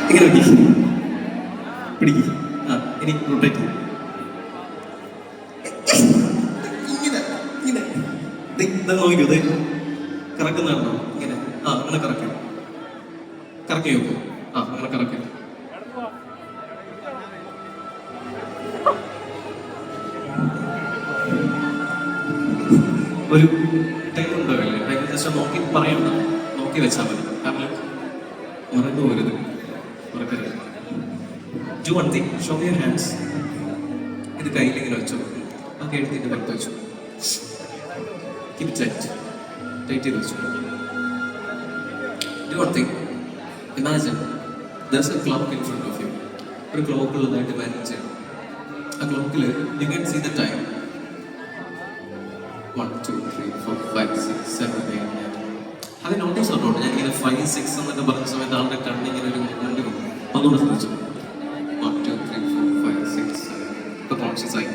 ഇങ്ങനെ പിടിക്ക്. ആ ഇനി റൊട്ടേറ്റ്. ഇങ്ങനെ ഇങ്ങനെ നോക്കൂ. ഇത് കറക്കുന്നുണ്ടോ? ഇങ്ങനെ അങ്ങനെ കറക്കി കറക്കി നോക്കൂ. അങ്ങനെ കറക്കി. ഒരു ടൈം ഉണ്ടാവില്ലേ? ടൈം ജസ്റ്റ് നോക്കി പറയണ്ട, നോക്കി വെച്ചാൽ മതി. കാരണം മറന്നു പോകരുത്, മറക്കരുത്. Do one thing, show your hands. ഇത് കയ്യിലിങ്ങനെ വെച്ചോ. ആ എഴുതിൻ്റെ പുറത്ത് വെച്ചു. കീപ് ടൈറ്റ് ചെയ്ത് വെച്ചു. Do one thing, imagine there's a clock in front of you. ഒരു ക്ലോക്ക് ഉള്ളതായിട്ട് ഇമാജിൻ ചെയ്യണം. ആ ക്ലോക്കിൽ you can see the time. 1 2 3 4 5 6 7 8 9. അത് നോട്ടീസ് ഉണ്ടോ? ഞാൻ ഇങ്ങനെ 5 6 എന്നൊക്കെ പറഞ്ഞ സമയത്ത് ആളുടെ കണ്ണിങ്ങനെ ഒരു മൂവ്മെന്റ് വന്നു. അതുകൊണ്ട് ശ്രദ്ധിച്ചു. 1 2 3 4 5 6 7. ഇപ്പൊ കോൺഷ്യസ് ആയി.